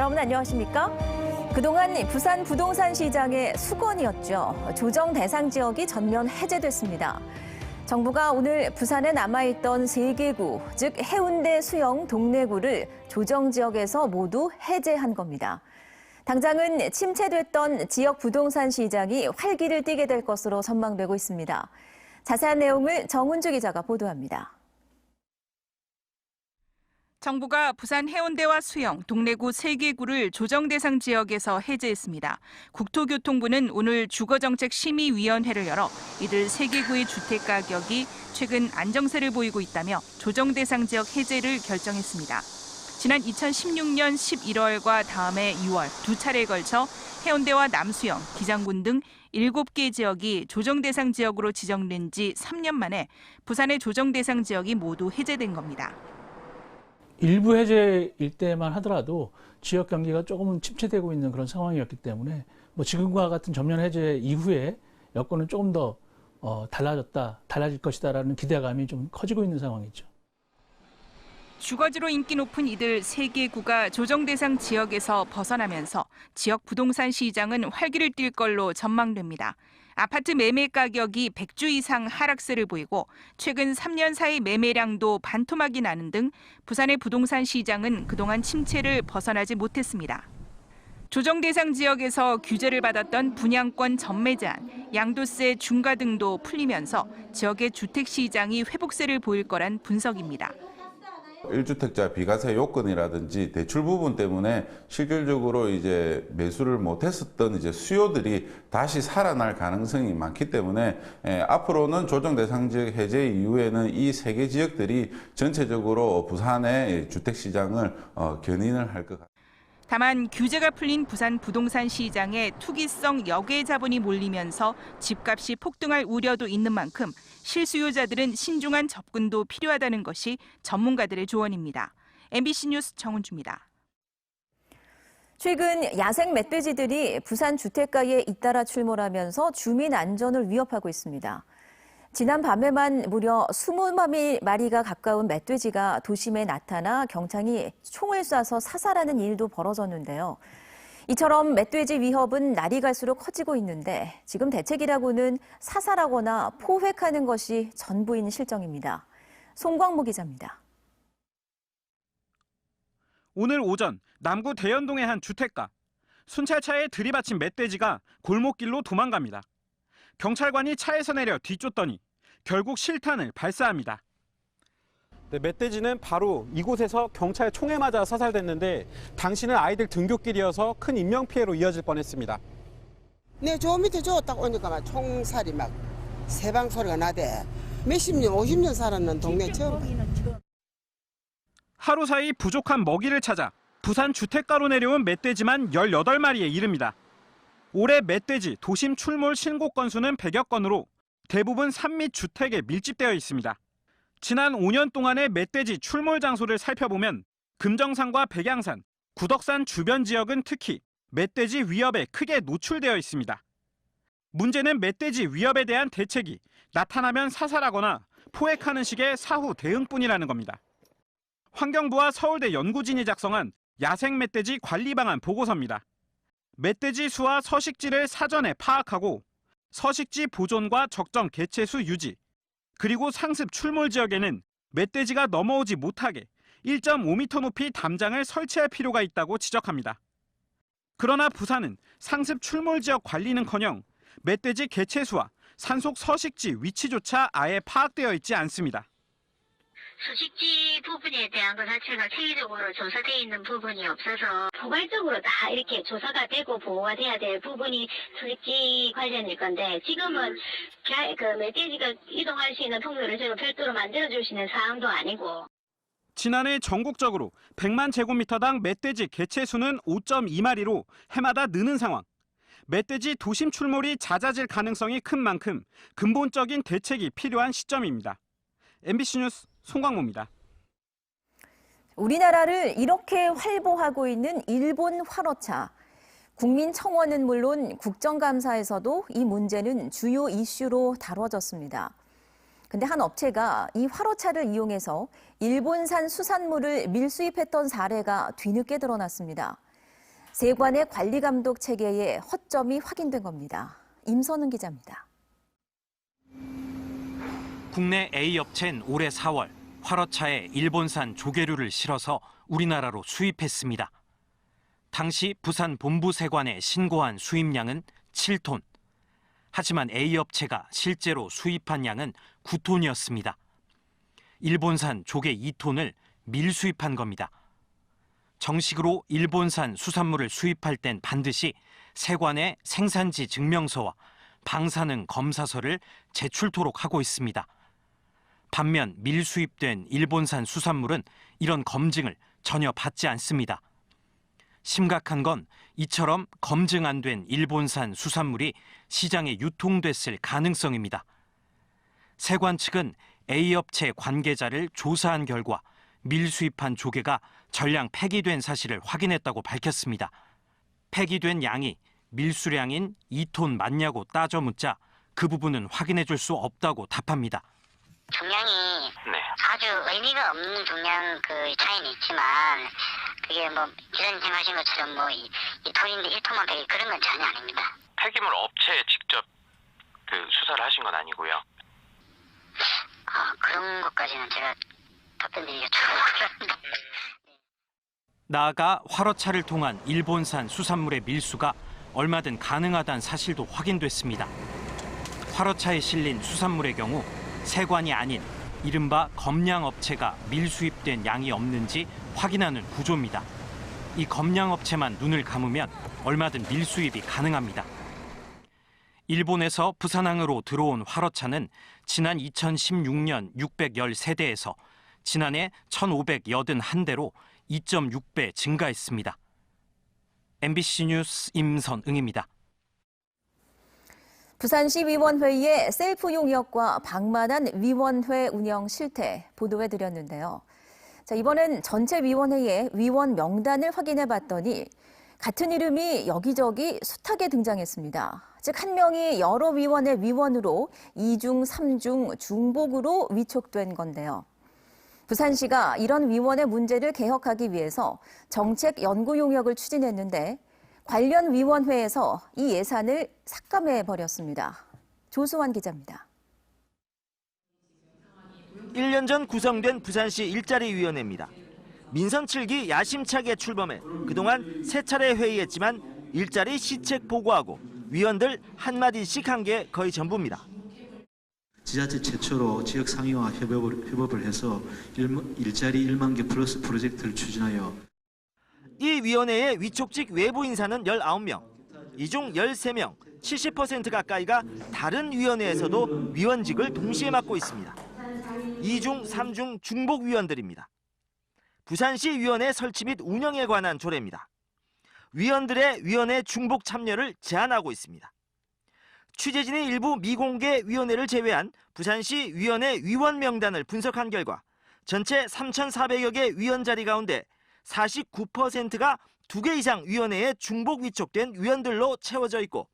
여러분 안녕하십니까? 그동안 부산 부동산 시장의 수건이었죠. 조정 대상 지역이 전면 해제됐습니다. 정부가 오늘 부산에 남아있던 3개 구, 즉 해운대, 수영, 동래구를 조정 지역에서 모두 해제한 겁니다. 당장은 침체됐던 지역 부동산 시장이 활기를 띠게 될 것으로 전망되고 있습니다. 자세한 내용을 정은주 기자가 보도합니다. 정부가 부산 해운대와 수영, 동래구 3개구를 조정 대상 지역에서 해제했습니다. 국토교통부는 오늘 주거정책심의위원회를 열어 이들 3개구의 주택 가격이 최근 안정세를 보이고 있다며 조정 대상 지역 해제를 결정했습니다. 지난 2016년 11월과 다음해 2월 두 차례에 걸쳐 해운대와 남수영, 기장군 등 7개 지역이 조정 대상 지역으로 지정된 지 3년 만에 부산의 조정 대상 지역이 모두 해제된 겁니다. 일부 해제일 때만 하더라도 지역 경기가 조금은 침체되고 있는 그런 상황이었기 때문에 지금과 같은 전면 해제 이후에 여건은 조금 더 달라질 것이다라는 기대감이 좀 커지고 있는 상황이죠. 주거지로 인기 높은 이들 3개구가 조정 대상 지역에서 벗어나면서 지역 부동산 시장은 활기를 띨 걸로 전망됩니다. 아파트 매매 가격이 100주 이상 하락세를 보이고 최근 3년 사이 매매량도 반토막이 나는 등 부산의 부동산 시장은 그동안 침체를 벗어나지 못했습니다. 조정 대상 지역에서 규제를 받았던 분양권 전매 제한, 양도세 중과 등도 풀리면서 지역의 주택 시장이 회복세를 보일 거란 분석입니다. 1주택자 비과세 요건이라든지 대출 부분 때문에 실질적으로 이제 매수를 못했었던 이제 수요들이 다시 살아날 가능성이 많기 때문에 앞으로는 조정 대상 지역 해제 이후에는 이 3개 지역들이 전체적으로 부산의 주택 시장을 견인을 할 것 같습니다. 다만 규제가 풀린 부산 부동산 시장에 투기성 역외 자본이 몰리면서 집값이 폭등할 우려도 있는 만큼 실수요자들은 신중한 접근도 필요하다는 것이 전문가들의 조언입니다. MBC 뉴스 정은주입니다. 최근 야생 멧돼지들이 부산 주택가에 잇따라 출몰하면서 주민 안전을 위협하고 있습니다. 지난 밤에만 무려 20마리가 가까운 멧돼지가 도심에 나타나 경찰이 총을 쏴서 사살하는 일도 벌어졌는데요. 이처럼 멧돼지 위협은 날이 갈수록 커지고 있는데 지금 대책이라고는 사살하거나 포획하는 것이 전부인 실정입니다. 송광무 기자입니다. 오늘 오전 남구 대연동의 한 주택가. 순찰차에 들이받친 멧돼지가 골목길로 도망갑니다. 경찰관이 차에서 내려 뒤쫓더니 결국 실탄을 발사합니다. 네, 멧돼지는 바로 이곳에서 경찰 총에 맞아 사살됐는데 당시는 아이들 등굣길이어서 큰 인명피해로 이어질 뻔했습니다. 네, 저 밑에 딱 오니까 막 총살이 막 세방 소리가 나대. 몇십 년, 50년 살았는 동네 처음. 하루 사이 부족한 먹이를 찾아 부산 주택가로 내려온 멧돼지만 18마리에 이릅니다. 올해 멧돼지 도심 출몰 신고 건수는 100여 건으로 대부분 산 및 주택에 밀집되어 있습니다. 지난 5년 동안의 멧돼지 출몰 장소를 살펴보면 금정산과 백양산, 구덕산 주변 지역은 특히 멧돼지 위협에 크게 노출되어 있습니다. 문제는 멧돼지 위협에 대한 대책이 나타나면 사살하거나 포획하는 식의 사후 대응뿐이라는 겁니다. 환경부와 서울대 연구진이 작성한 야생 멧돼지 관리 방안 보고서입니다. 멧돼지 수와 서식지를 사전에 파악하고 서식지 보존과 적정 개체수 유지, 그리고 상습 출몰 지역에는 멧돼지가 넘어오지 못하게 1.5m 높이 담장을 설치할 필요가 있다고 지적합니다. 그러나 부산은 상습 출몰 지역 관리는커녕 멧돼지 개체수와 산속 서식지 위치조차 아예 파악되어 있지 않습니다. 서식지 부분에 대한 것 자체가 체계적으로 조사되어 있는 부분이 없어서 포괄적으로 다 이렇게 조사가 되고 보호가 돼야 될 부분이 서식지 관련일 건데 지금은 그 멧돼지가 이동할 수 있는 통로를 저희가 별도로 만들어줄 수 있는 사항도 아니고. 지난해 전국적으로 100만 제곱미터당 멧돼지 개체수는 5.2마리로 해마다 느는 상황. 멧돼지 도심 출몰이 잦아질 가능성이 큰 만큼 근본적인 대책이 필요한 시점입니다. MBC 뉴스 송광무입니다. 우리나라를 이렇게 활보하고 있는 일본 화로차. 국민청원은 물론 국정감사에서도 이 문제는 주요 이슈로 다뤄졌습니다. 근데 한 업체가 이 화로차를 이용해서 일본산 수산물을 밀수입했던 사례가 뒤늦게 드러났습니다. 세관의 관리 감독 체계에 허점이 확인된 겁니다. 임선은 기자입니다. 국내 A업체는 올해 4월 화로차에 일본산 조개류를 실어서 우리나라로 수입했습니다. 당시 부산 본부 세관에 신고한 수입량은 7톤. 하지만 A업체가 실제로 수입한 양은 9톤이었습니다. 일본산 조개 2톤을 밀수입한 겁니다. 정식으로 일본산 수산물을 수입할 땐 반드시 세관에 생산지 증명서와 방사능 검사서를 제출토록 하고 있습니다. 반면 밀수입된 일본산 수산물은 이런 검증을 전혀 받지 않습니다. 심각한 건 이처럼 검증 안 된 일본산 수산물이 시장에 유통됐을 가능성입니다. 세관 측은 A업체 관계자를 조사한 결과 밀수입한 조개가 전량 폐기된 사실을 확인했다고 밝혔습니다. 폐기된 양이 밀수량인 2톤 맞냐고 따져 묻자 그 부분은 확인해 줄 수 없다고 답합니다. 중량이 아주 의미가 없는 중량 그 차이는 있지만 그게 뭐 기자님 생각하신 것처럼 뭐 2톤인데 1톤만 폐기 그런 건 전혀 아닙니다. 폐기물 업체에 직접 그 수사를 하신 건 아니고요. 그런 것까지는 제가 답변드리기가 좀 어렵습니다. 나아가 화로차를 통한 일본산 수산물의 밀수가 얼마든 가능하다는 사실도 확인됐습니다. 화로차에 실린 수산물의 경우 세관이 아닌 이른바 검량업체가 밀수입된 양이 없는지 확인하는 구조입니다. 이 검량업체만 눈을 감으면 얼마든 밀수입이 가능합니다. 일본에서 부산항으로 들어온 화로차는 지난 2016년 613대에서 지난해 1,581대로 2.6배 증가했습니다. MBC 뉴스 임선응입니다. 부산시 위원회의 셀프 용역과 방만한 위원회 운영 실태 보도해드렸는데요. 자, 이번엔 전체 위원회의 위원 명단을 확인해봤더니 같은 이름이 여기저기 숱하게 등장했습니다. 즉, 한 명이 여러 위원회 위원으로 2중, 3중, 중복으로 위촉된 건데요. 부산시가 이런 위원회 문제를 개혁하기 위해서 정책 연구 용역을 추진했는데 관련 위원회에서 이 예산을 삭감해버렸습니다. 조수환 기자입니다. 1년 전 구성된 부산시 일자리위원회입니다. 민선 7기 야심차게 출범해 그동안 3차례 회의했지만 일자리 시책 보고하고 위원들 한마디씩 한 게 거의 전부입니다. 지자체 최초로 지역 상위와 협업을 해서 일자리 1만 개 플러스 프로젝트를 추진하여 이 위원회의 위촉직 외부 인사는 19명, 이 중 13명, 70% 가까이가 다른 위원회에서도 위원직을 동시에 맡고 있습니다. 2중, 3중 중복 위원들입니다. 부산시 위원회 설치 및 운영에 관한 조례입니다. 위원들의 위원회 중복 참여를 제한하고 있습니다. 취재진이 일부 미공개 위원회를 제외한 부산시 위원회 위원 명단을 분석한 결과 전체 3,400여 개 위원 자리 가운데 49%가 2개 이상 위원회에 중복 위촉된 위원들로 채워져 있고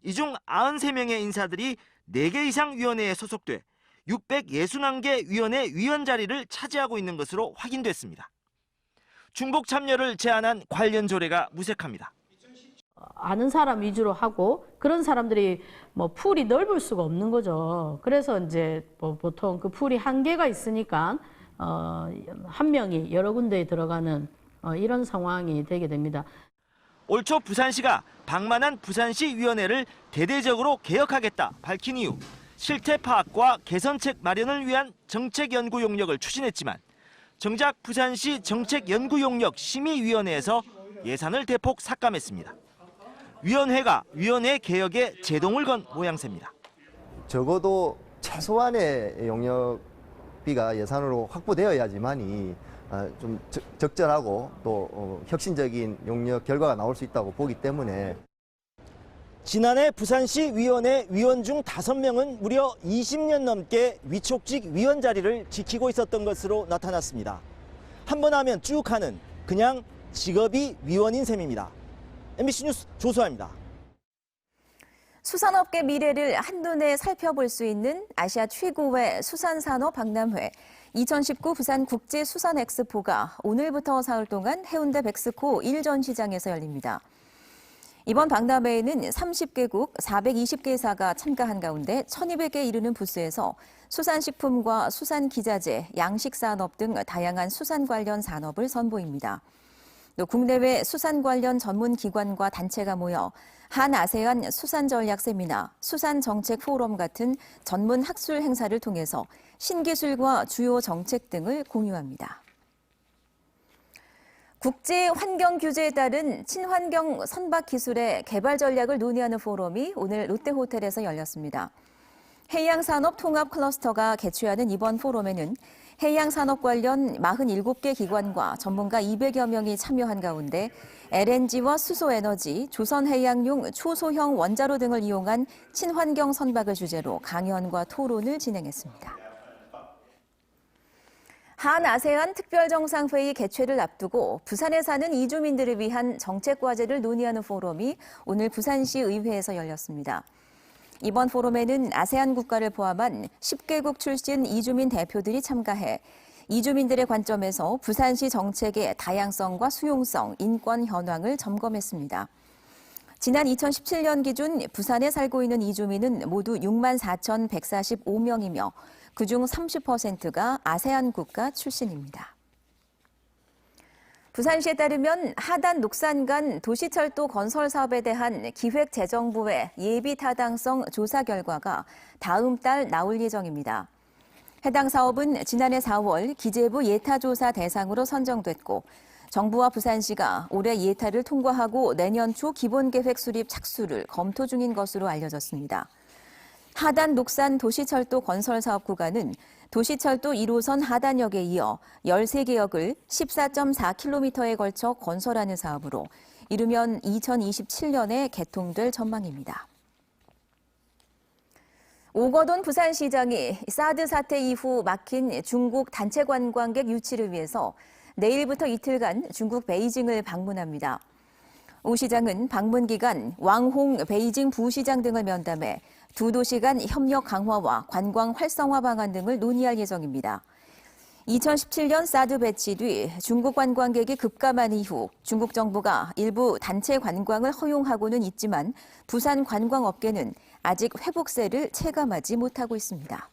이 중 93명의 인사들이 4개 이상 위원회에 소속돼 661개 위원회 위원 자리를 차지하고 있는 것으로 확인됐습니다. 중복 참여를 제한한 관련 조례가 무색합니다. 아는 사람 위주로 하고 그런 사람들이 뭐 풀이 넓을 수가 없는 거죠. 그래서 이제 뭐 보통 그 풀이 한계가 있으니까 한 명이 여러 군데에 들어가는 이런 상황이 되게 됩니다. 올 초 부산시가 방만한 부산시 위원회를 대대적으로 개혁하겠다 밝힌 이후 실태 파악과 개선책 마련을 위한 정책 연구 용역을 추진했지만 정작 부산시 정책 연구 용역 심의위원회에서 예산을 대폭 삭감했습니다. 위원회가 위원회 개혁에 제동을 건 모양새입니다. 적어도 최소한의 용역비가 예산으로 확보되어야지만이 좀 적절하고 또 혁신적인 용역 결과가 나올 수 있다고 보기 때문에 지난해 부산시 위원회 위원 중 5명은 무려 20년 넘게 위촉직 위원 자리를 지키고 있었던 것으로 나타났습니다. 한 번 하면 쭉 하는 그냥 직업이 위원인 셈입니다. MBC 뉴스 조수아입니다. 수산업계 미래를 한눈에 살펴볼 수 있는 아시아 최고의 수산산업 박람회 2019 부산 국제수산엑스포가 오늘부터 사흘 동안 해운대 백스코 1전시장에서 열립니다. 이번 박람회에는 30개국 420개사가 참가한 가운데 1,200개 이르는 부스에서 수산식품과 수산기자재, 양식산업 등 다양한 수산 관련 산업을 선보입니다. 또 국내외 수산 관련 전문기관과 단체가 모여 한아세안 수산전략 세미나, 수산정책 포럼 같은 전문 학술 행사를 통해서 신기술과 주요 정책 등을 공유합니다. 국제 환경 규제에 따른 친환경 선박 기술의 개발 전략을 논의하는 포럼이 오늘 롯데호텔에서 열렸습니다. 해양산업 통합 클러스터가 개최하는 이번 포럼에는 해양산업 관련 47개 기관과 전문가 200여 명이 참여한 가운데 LNG와 수소에너지, 조선해양용 초소형 원자로 등을 이용한 친환경 선박을 주제로 강연과 토론을 진행했습니다. 한아세안 특별정상회의 개최를 앞두고 부산에 사는 이주민들을 위한 정책과제를 논의하는 포럼이 오늘 부산시 의회에서 열렸습니다. 이번 포럼에는 아세안 국가를 포함한 10개국 출신 이주민 대표들이 참가해 이주민들의 관점에서 부산시 정책의 다양성과 수용성, 인권 현황을 점검했습니다. 지난 2017년 기준 부산에 살고 있는 이주민은 모두 64,145명이며 그중 30%가 아세안 국가 출신입니다. 부산시에 따르면 하단 녹산 간 도시철도 건설 사업에 대한 기획재정부의 예비 타당성 조사 결과가 다음 달 나올 예정입니다. 해당 사업은 지난해 4월 기재부 예타조사 대상으로 선정됐고 정부와 부산시가 올해 예타를 통과하고 내년 초 기본계획 수립 착수를 검토 중인 것으로 알려졌습니다. 하단 녹산 도시철도 건설 사업 구간은 도시철도 1호선 하단역에 이어 13개 역을 14.4km에 걸쳐 건설하는 사업으로 이르면 2027년에 개통될 전망입니다. 오거돈 부산시장이 사드 사태 이후 막힌 중국 단체 관광객 유치를 위해서 내일부터 이틀간 중국 베이징을 방문합니다. 오 시장은 방문 기간 왕홍 베이징 부시장 등을 면담해 두 도시 간 협력 강화와 관광 활성화 방안 등을 논의할 예정입니다. 2017년 사드 배치 뒤 중국 관광객이 급감한 이후 중국 정부가 일부 단체 관광을 허용하고는 있지만 부산 관광업계는 아직 회복세를 체감하지 못하고 있습니다.